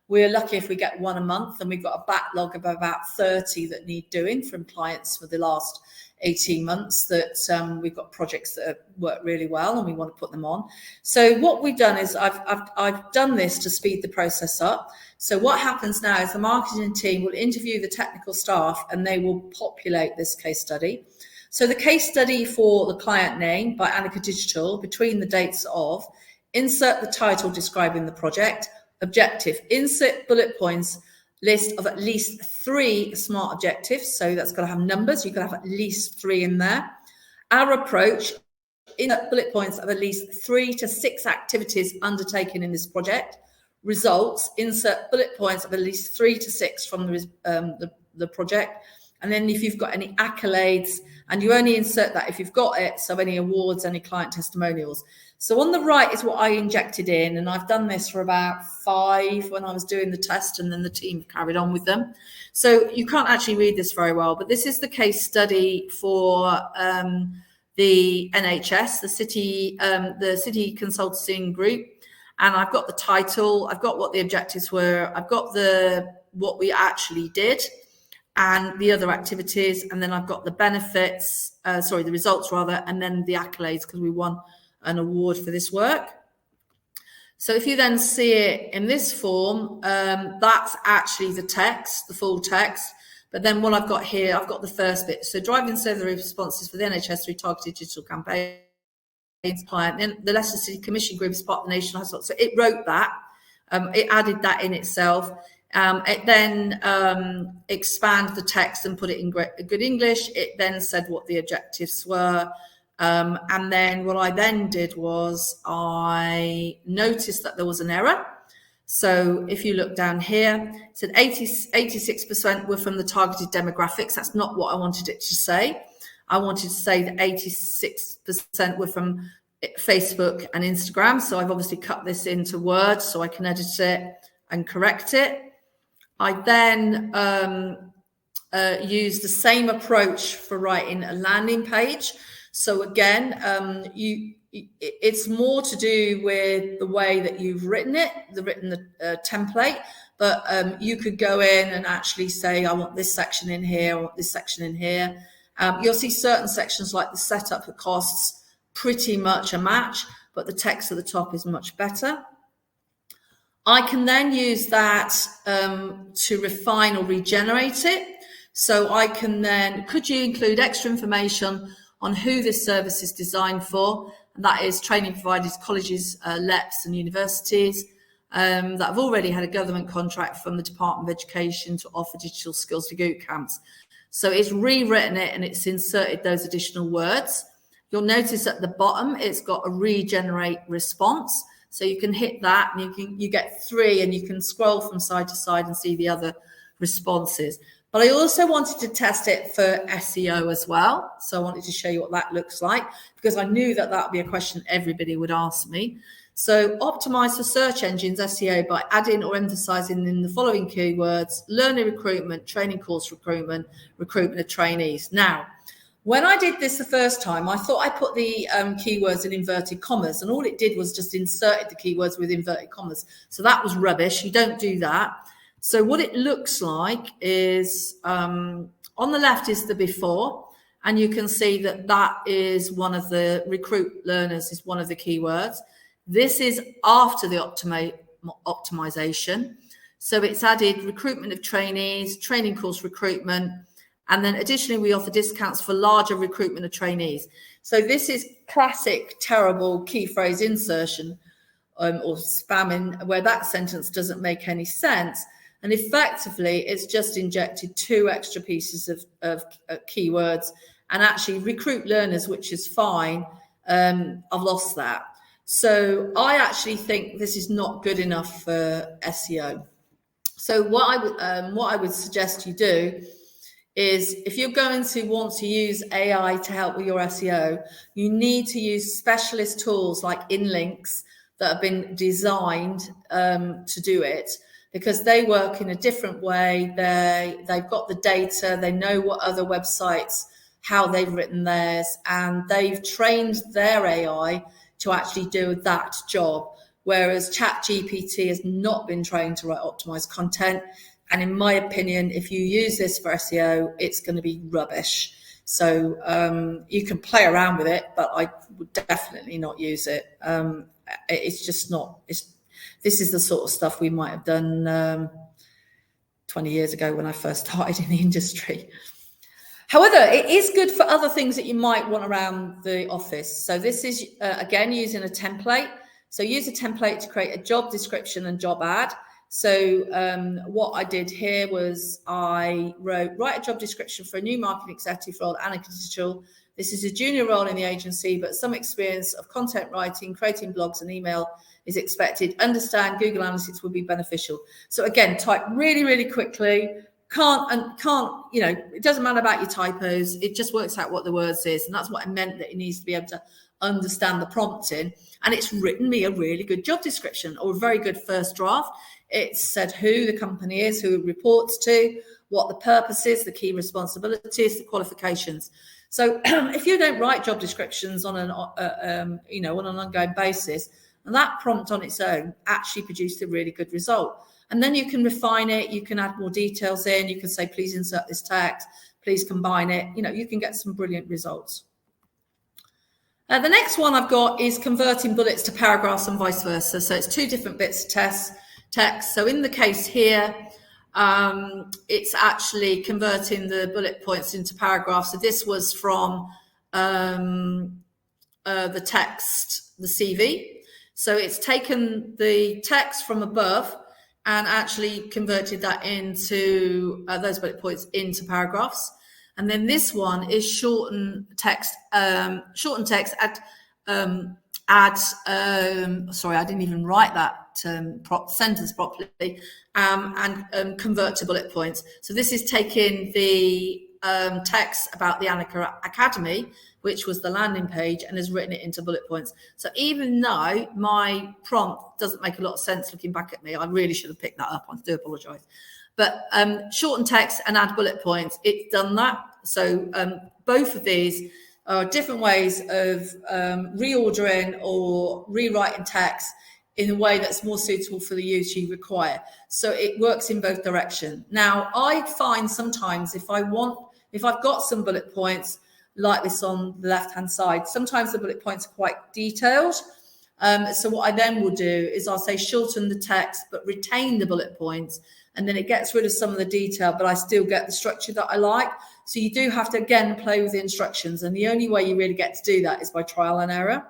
We're lucky if we get one a month, and we've got a backlog of about 30 that need doing from clients for the last 18 months that we've got projects that have worked really well and we want to put them on. So what we've done is I've done this to speed the process up. So what happens now is the marketing team will interview the technical staff and they will populate this case study. So the case study for the client name by Annika Digital, between the dates of, insert the title describing the project, objective, insert bullet points, list of at least 3 SMART objectives. So that's got to have numbers. You've got to have at least 3 in there. Our approach, insert bullet points of at least 3 to 6 activities undertaken in this project. Results, insert bullet points of at least 3 to 6 from the project. And then if you've got any accolades, and you only insert that if you've got it, so any awards, any client testimonials. So on the right is what I injected in, and I've done this for about 5 when I was doing the test, and then the team carried on with them. So you can't actually read this very well, but this is the case study for the NHS, the City Consulting Group. And I've got the title, I've got what the objectives were, I've got what we actually did, and the other activities, and then I've got the benefits, the results rather, and then the accolades because we won an award for this work. So if you then see it in this form, that's actually the text, the full text. But then what I've got here, I've got the first bit. So driving survey responses for the NHS through targeted digital campaigns. Client, then the Leicester City Commission Group is part of the National Hospital. So it wrote that, it added that in itself. It then expanded the text and put it in good English. It then said what the objectives were. And then what I then did was I noticed that there was an error. So if you look down here, it said 86% were from the targeted demographics. That's not what I wanted it to say. I wanted to say that 86% were from Facebook and Instagram. So I've obviously cut this into Word so I can edit it and correct it. I then used the same approach for writing a landing page. So again, it's more to do with the way that you've written it, the template. But you could go in and actually say, I want this section in here, I want this section in here. You'll see certain sections like the setup, the costs, pretty much a match, but the text at the top is much better. I can then use that to refine or regenerate it. So I can then, could you include extra information on who this service is designed for? And that is training providers, colleges, LEPs and universities that have already had a government contract from the Department of Education to offer digital skills for boot camps. So it's rewritten it and it's inserted those additional words. You'll notice at the bottom, it's got a regenerate response. So you can hit that and you get 3 and you can scroll from side to side and see the other responses. But I also wanted to test it for SEO as well. So I wanted to show you what that looks like because I knew that that would be a question everybody would ask me. So optimize for search engines SEO by adding or emphasizing in the following keywords: learner recruitment, training course recruitment, recruitment of trainees. Now, When I did this the first time, I thought I put the keywords in inverted commas, and all it did was just inserted the keywords with inverted commas. So that was rubbish. You don't do that. So what it looks like is on the left is the before, and you can see that that is one of the recruit learners is one of the keywords. This is after the optimization. So it's added recruitment of trainees, training course recruitment, and then additionally, we offer discounts for larger recruitment of trainees. So this is classic terrible key phrase insertion or spamming, where that sentence doesn't make any sense. And effectively, it's just injected 2 extra pieces of keywords, and actually recruit learners, which is fine. I've lost that. So I actually think this is not good enough for SEO. So what I would suggest you do is, if you're going to want to use AI to help with your SEO, you need to use specialist tools like InLinks that have been designed to do it, because they work in a different way. They've got the data, they know what other websites, how they've written theirs, and they've trained their AI to actually do that job. Whereas ChatGPT has not been trained to write optimized content. And in my opinion, if you use this for SEO, it's going to be rubbish. So you can play around with it, but I would definitely not use it. It's just not. This is the sort of stuff we might have done 20 years ago when I first started in the industry. However, it is good for other things that you might want around the office. So this is, again, using a template. So use a template to create a job description and job ad. So what I did here was I write a job description for a new marketing executive role at Annika Digital. This is a junior role in the agency, but some experience of content writing, creating blogs and email is expected. Understand Google Analytics will be beneficial. So again, type really, really quickly. Can't, you know, it doesn't matter about your typos. It just works out what the word says. And that's what I meant, that it needs to be able to understand the prompting. And it's written me a really good job description, or a very good first draft. It said who the company is, who it reports to, what the purpose is, the key responsibilities, the qualifications. So if you don't write job descriptions on an on an ongoing basis, and that prompt on its own actually produced a really good result. And then you can refine it. You can add more details in. You can say, please insert this text, please combine it. You know, you can get some brilliant results. The next one I've got is converting bullets to paragraphs and vice versa. So it's 2 different bits of text. So in the case here, it's actually converting the bullet points into paragraphs. So this was from the text, the CV. So it's taken the text from above and actually converted that into those bullet points into paragraphs. And then this one is shorten text, add, sorry, I didn't even write that sentence properly, and convert to bullet points. So this is taking the text about the Annika Academy, which was the landing page, and has written it into bullet points. So even though my prompt doesn't make a lot of sense looking back at me, I really should have picked that up. I do apologise. But shorten text and add bullet points, it's done that. So both of these are different ways of reordering or rewriting text in a way that's more suitable for the use you require. So it works in both directions. Now, I find sometimes if I've got some bullet points like this on the left-hand side, sometimes the bullet points are quite detailed. So what I then will do is I'll say shorten the text, but retain the bullet points. And then it gets rid of some of the detail, but I still get the structure that I like. So you do have to, again, play with the instructions. And the only way you really get to do that is by trial and error.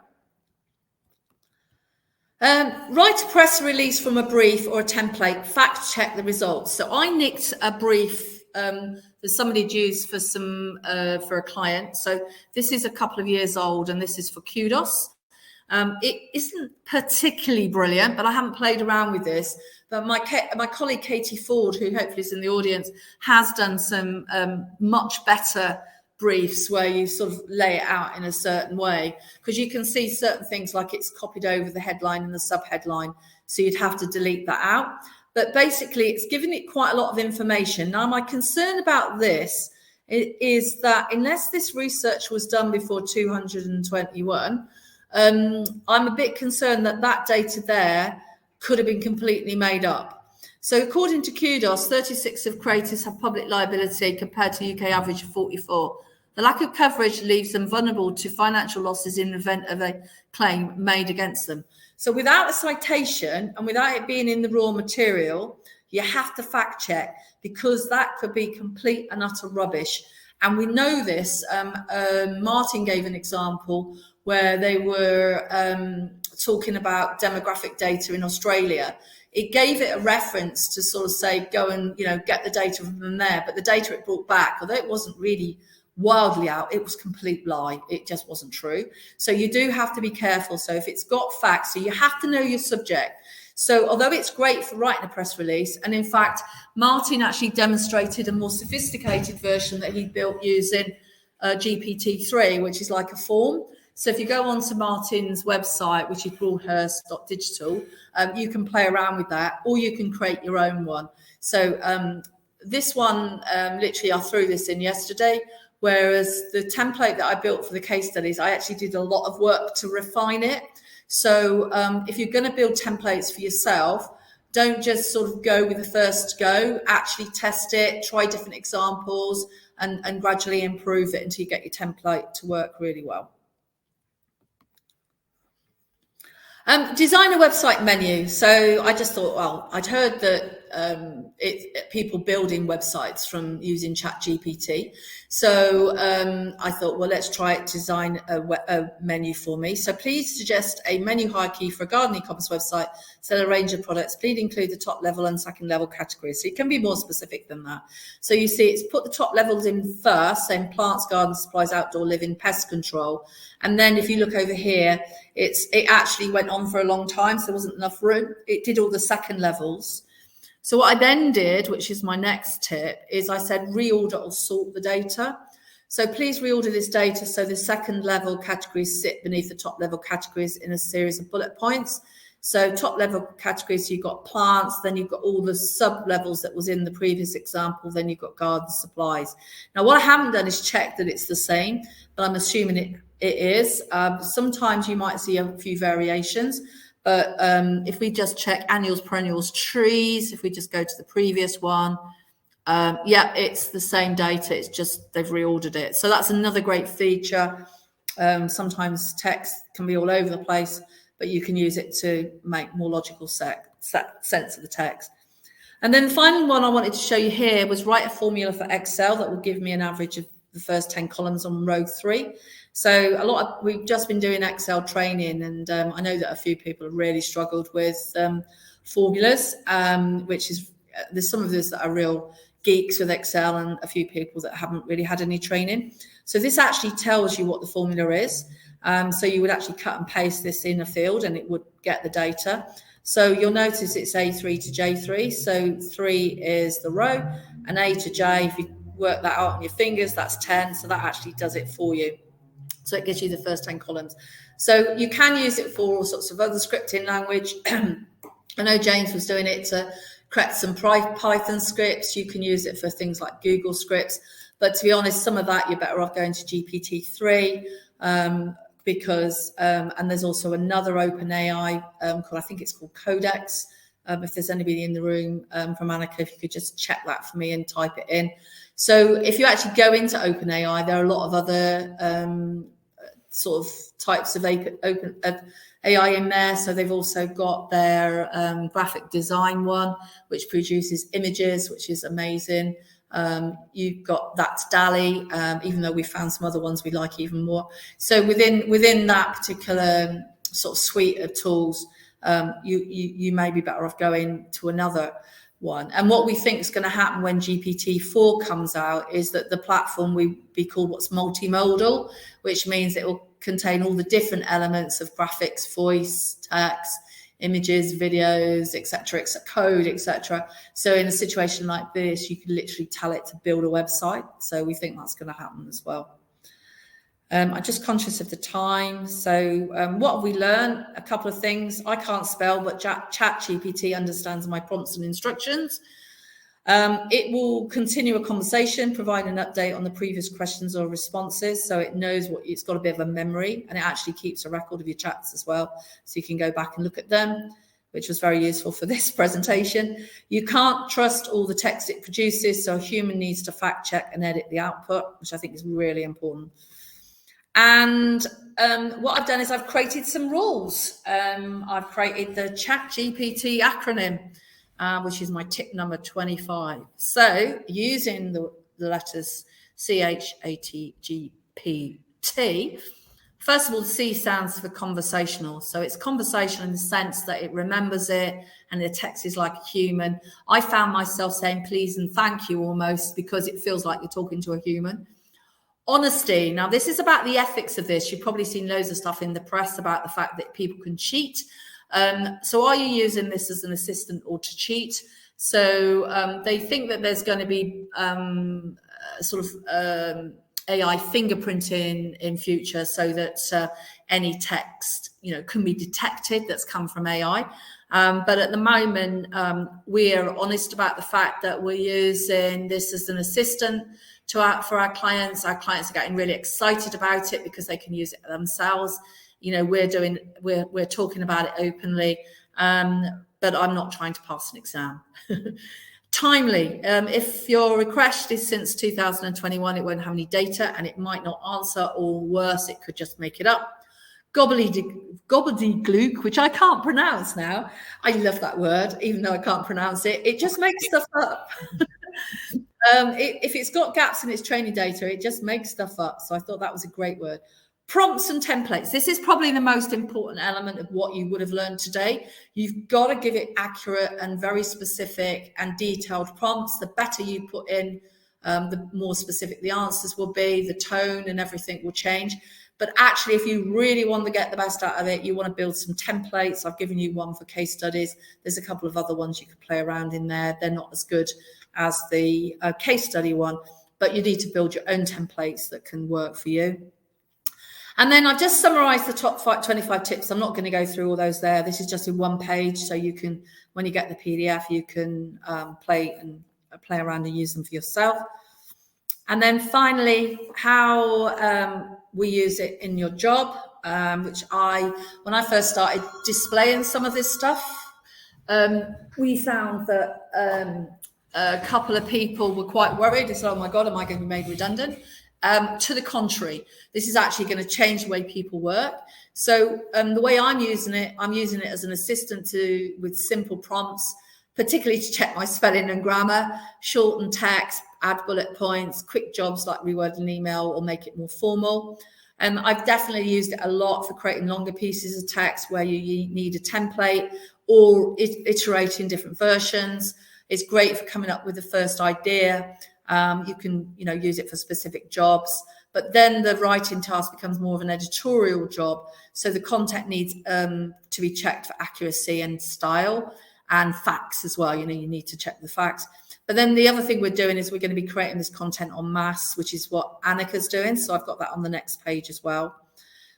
Write a press release from a brief or a template, fact check the results. So I nicked a brief that somebody'd used for for a client. So this is a couple of years old, and this is for Kudos. It isn't particularly brilliant, but I haven't played around with this. But my colleague Katie Ford, who hopefully is in the audience, has done some much better briefs where you sort of lay it out in a certain way, because you can see certain things like it's copied over the headline and the subheadline, so you'd have to delete that out. But basically, it's given it quite a lot of information. Now, my concern about this is that unless this research was done before 221, I'm a bit concerned that that data there could have been completely made up. So according to Kudos, 36 of creators have public liability compared to UK average of 44. The lack of coverage leaves them vulnerable to financial losses in the event of a claim made against them. So without a citation and without it being in the raw material, you have to fact check, because that could be complete and utter rubbish. And we know this. Martin gave an example where they were talking about demographic data in Australia. It gave it a reference to sort of say, go and, get the data from them there. But the data it brought back, although it wasn't really wildly out, it was complete lie. It just wasn't true. So you do have to be careful. So if it's got facts, so you have to know your subject. So although it's great for writing a press release, and in fact, Martin actually demonstrated a more sophisticated version that he built using GPT-3, which is like a form. So if you go onto Martin's website, which is broadhurst.digital, you can play around with that, or you can create your own one. So this one, literally, I threw this in yesterday, whereas the template that I built for the case studies, I actually did a lot of work to refine it. So if you're going to build templates for yourself, don't just sort of go with the first go, actually test it, try different examples, and gradually improve it until you get your template to work really well. Design a website menu. So I just thought, well, I'd heard that people building websites from using ChatGPT. So I thought, well, let's try it, design a menu for me. So please suggest a menu hierarchy for a garden e-commerce website, sell a range of products. Please include the top level and second level categories. So it can be more specific than that. So you see, it's put the top levels in first, saying plants, garden supplies, outdoor living, pest control. And then if you look over here, it actually went on for a long time, so there wasn't enough room. It did all the second levels. So what I then did, which is my next tip, is I said reorder or sort the data. So please reorder this data so the second level categories sit beneath the top level categories in a series of bullet points. So top level categories, you've got plants, then you've got all the sub levels that was in the previous example, then you've got garden supplies. Now what I haven't done is check that it's the same, but I'm assuming it is. Sometimes you might see a few variations, but if we just check annuals, perennials, trees, if we just go to the previous one, yeah, it's the same data. It's just they've reordered it. So that's another great feature. Sometimes text can be all over the place, but you can use it to make more logical sense of the text. And then the final one I wanted to show you here was write a formula for Excel that will give me an average of the first 10 columns on row 3. So we've just been doing Excel training, and I know that a few people have really struggled with formulas, which is there's some of us that are real geeks with Excel and a few people that haven't really had any training. So this actually tells you what the formula is. So you would actually cut and paste this in a field and it would get the data. So you'll notice it's A3 to J3. So 3 is the row, and A to J, if you work that out on your fingers, that's 10. So that actually does it for you. So it gives you the first 10 columns. So you can use it for all sorts of other scripting language. I know James was doing it to create some Python scripts. You can use it for things like Google scripts. But to be honest, some of that you're better off going to GPT-3 because, and there's also another OpenAI called, I think it's called Codex. If there's anybody in the room from Annika, if you could just check that for me and type it in. So if you actually go into OpenAI, there are a lot of other sort of types of AI in there. So they've also got their graphic design one, which produces images, which is amazing. You've got that's DALL-E, even though we found some other ones we like even more. So within that particular sort of suite of tools, you may be better off going to another one. And what we think is going to happen when GPT-4 comes out is that the platform will be called what's multimodal, which means it will contain all the different elements of graphics, voice, text, images, videos, etc., code, etc. So in a situation like this, you can literally tell it to build a website. So we think that's going to happen as well. I'm just conscious of the time. So what have we learned? A couple of things. I can't spell, but ChatGPT understands my prompts and instructions. It will continue a conversation, provide an update on the previous questions or responses. So it knows it's got a bit of a memory, and it actually keeps a record of your chats as well. So you can go back and look at them, which was very useful for this presentation. You can't trust all the text it produces. So a human needs to fact check and edit the output, which I think is really important. And what I've done is I've created some rules. I've created the ChatGPT acronym, which is my tip number 25. So using the letters ChatGPT, first of all, C stands for conversational. So it's conversational in the sense that it remembers it and the text is like a human. I found myself saying please and thank you almost because it feels like you're talking to a human. Honesty. Now, this is about the ethics of this. You've probably seen loads of stuff in the press about the fact that people can cheat. So are you using this as an assistant or to cheat? So they think that there's going to be AI fingerprinting in future so that any text, can be detected that's come from AI. But at the moment, we're honest about the fact that we're using this as an assistant for our clients. Our clients are getting really excited about it because they can use it themselves. We're talking about it openly, but I'm not trying to pass an exam. Timely. If your request is since 2021, it won't have any data and it might not answer, or worse, it could just make it up. Gobbledygook, which I can't pronounce now. I love that word, even though I can't pronounce it. It just makes stuff up. If it's got gaps in its training data, it just makes stuff up. So I thought that was a great word. Prompts and templates. This is probably the most important element of what you would have learned today. You've got to give it accurate and very specific and detailed prompts. The better you put in, the more specific the answers will be, the tone and everything will change. But actually, if you really want to get the best out of it, you want to build some templates. I've given you one for case studies. There's a couple of other ones you could play around in there. They're not as good as the case study one, but you need to build your own templates that can work for you. And then I've just summarized the top 25 tips. I'm not going to go through all those there. This is just in one page. So you can, when you get the PDF, you can play around and use them for yourself. And then finally, how we use it in your job, which when I first started displaying some of this stuff, we found that a couple of people were quite worried. They said, oh my God, am I going to be made redundant? To the contrary, this is actually going to change the way people work. So the way I'm using it as an assistant with simple prompts, particularly to check my spelling and grammar, shorten text, add bullet points, quick jobs like reword an email or make it more formal. I've definitely used it a lot for creating longer pieces of text where you need a template or iterating different versions. It's great for coming up with the first idea. You can, use it for specific jobs, but then the writing task becomes more of an editorial job. So the content needs to be checked for accuracy and style and facts as well. You need to check the facts. But then the other thing we're doing is we're going to be creating this content en masse, which is what Annika's doing. So I've got that on the next page as well.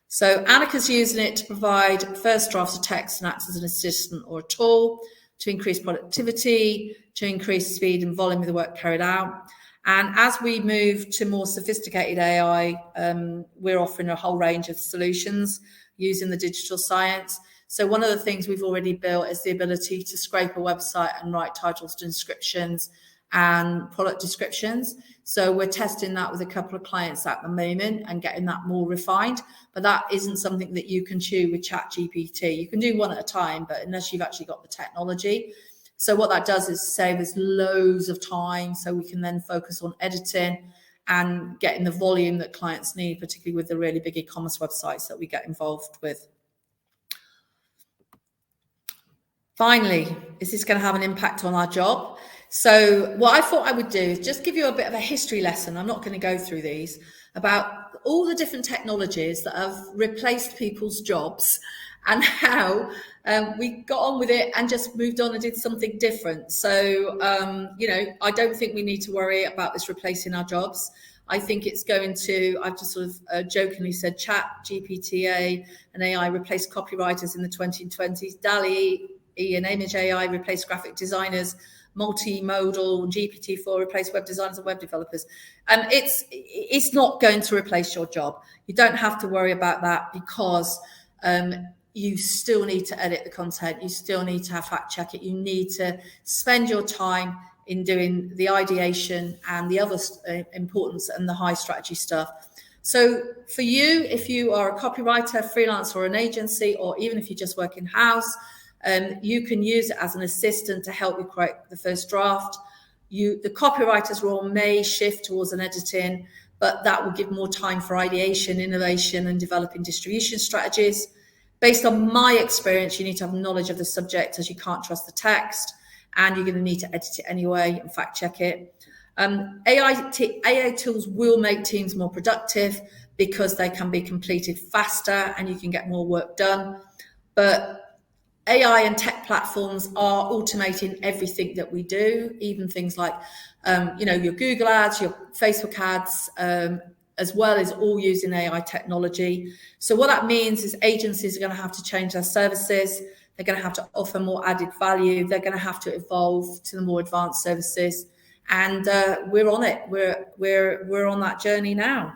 So Annika's using it to provide first drafts of text and acts as an assistant or a tool to increase productivity, to increase speed and volume of the work carried out. And as we move to more sophisticated AI, we're offering a whole range of solutions using the digital science. So one of the things we've already built is the ability to scrape a website and write titles, descriptions, and product descriptions. So we're testing that with a couple of clients at the moment and getting that more refined. But that isn't something that you can chew with ChatGPT. You can do one at a time, but unless you've actually got the technology. So what that does is save us loads of time so we can then focus on editing and getting the volume that clients need, particularly with the really big e-commerce websites that we get involved with. Finally, is this going to have an impact on our job? So what I thought I would do is just give you a bit of a history lesson. I'm not going to go through these, about all the different technologies that have replaced people's jobs and how we got on with it and just moved on and did something different. So, I don't think we need to worry about this replacing our jobs. I think it's going to, I've just sort of jokingly said ChatGPT and AI replaced copywriters in the 2020s. DALL-E and Image AI replaced graphic designers. multimodal, GPT-4 replace web designers and web developers. It's not going to replace your job. You don't have to worry about that, because you still need to edit the content. You still need to have fact check it. You need to spend your time in doing the ideation and the other importance and the high strategy stuff. So for you, if you are a copywriter, freelance, or an agency, or even if you just work in house, you can use it as an assistant to help you create the first draft. The copywriter's role may shift towards an editing, but that will give more time for ideation, innovation, and developing distribution strategies. Based on my experience, you need to have knowledge of the subject, as you can't trust the text, and you're going to need to edit it anyway and fact check it. AI tools will make teams more productive because they can be completed faster and you can get more work done. But AI and tech platforms are automating everything that we do, even things like, your Google ads, your Facebook ads, as well as all using AI technology. So what that means is agencies are going to have to change their services. They're going to have to offer more added value. They're going to have to evolve to the more advanced services. And we're on it. We're on that journey now.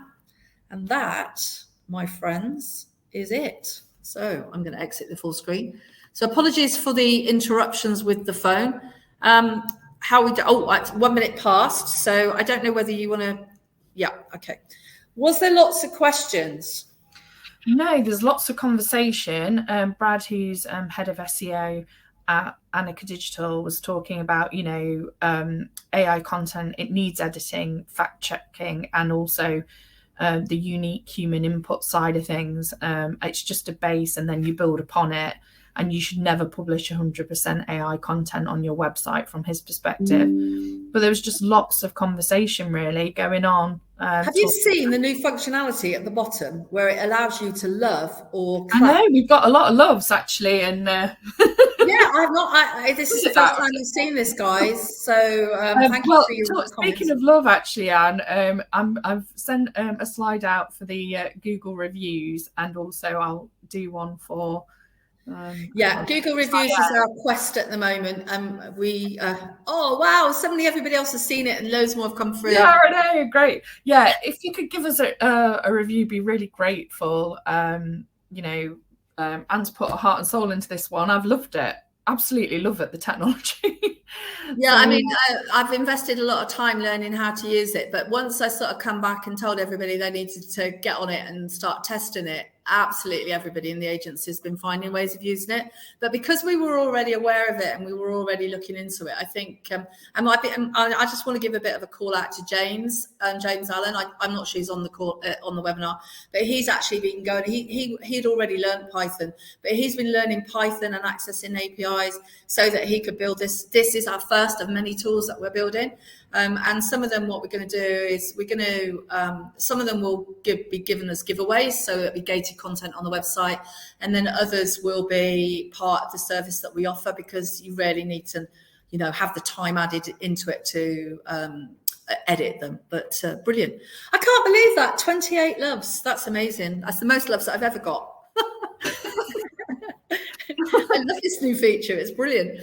And that, my friends, is it. So I'm going to exit the full screen. So apologies for the interruptions with the phone. It's 1 minute past. So I don't know whether you want to. Yeah. Okay. Was there lots of questions? No, there's lots of conversation. Brad, who's head of SEO at Annika Digital, was talking about, AI content. It needs editing, fact checking, and also the unique human input side of things. It's just a base, and then you build upon it. And you should never publish 100% AI content on your website, from his perspective. But there was just lots of conversation really going on. Have you seen the new functionality at the bottom where it allows you to love or clap? I know, we've got a lot of loves actually, and yeah, I've not. This is the first time you've seen this, guys. So thank you for your comments. Speaking of love, actually, Anne, I've sent a slide out for the Google reviews, and also I'll do one for. Google reviews is our quest at the moment. Oh wow, suddenly everybody else has seen it and loads more have come through. Yeah, I know, great. Yeah, if you could give us a review, be really grateful. And to put a heart and soul into this one. I've loved it. Absolutely love it, the technology. Yeah, I mean, I've invested a lot of time learning how to use it, but once I sort of come back and told everybody they needed to get on it and start testing it, absolutely everybody in the agency has been finding ways of using it. But because we were already aware of it and we were already looking into it, I think I just want to give a bit of a call out to James Allen. I'm not sure he's on the call on the webinar, but he's actually been going. He'd already learned Python, but he's been learning Python and accessing APIs so that he could build this. This is our first of many tools that we're building. And some of them, what we're going to do is some of them will be given as giveaways, so it'll be gated content on the website, and then others will be part of the service that we offer, because you really need to, have the time added into it to edit them. But brilliant. I can't believe that, 28 loves. That's amazing. That's the most loves that I've ever got. I love this new feature. It's brilliant.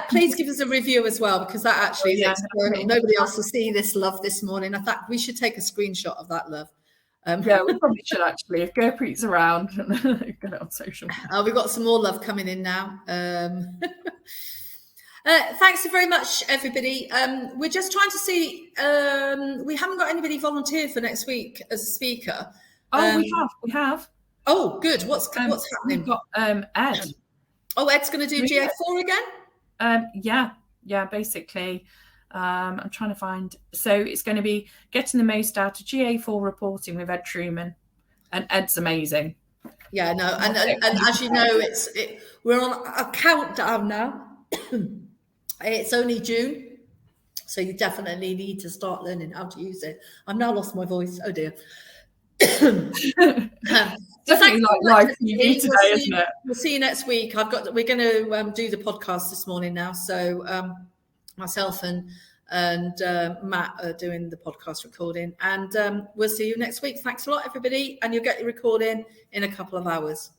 Please give us a review as well, because that actually is external. Nobody else will see this love this morning. I thought we should take a screenshot of that love. We probably should actually, if Gurpreet's around, get it on social. We've got some more love coming in now. Thanks very much, everybody. We're just trying to see. We haven't got anybody volunteered for next week as a speaker. We have. Oh, good. What's happening? We've got Ed. Oh, Ed's going to do GA4 again? Basically. I'm trying to find. So it's going to be getting the most out of GA4 reporting with Ed Truman, and Ed's amazing. Yeah, no, and as you know, we're on a countdown now. It's only June, so you definitely need to start learning how to use it. I've now lost my voice. Oh dear. Definitely like live TV today, isn't it? We'll see you next week. We're going to do the podcast this morning now. So myself and Matt are doing the podcast recording, and we'll see you next week. Thanks a lot, everybody, and you'll get your recording in a couple of hours.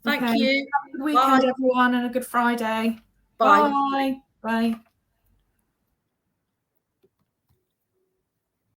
Thank you. Have a good weekend, everyone, and a good Friday. Bye. Bye.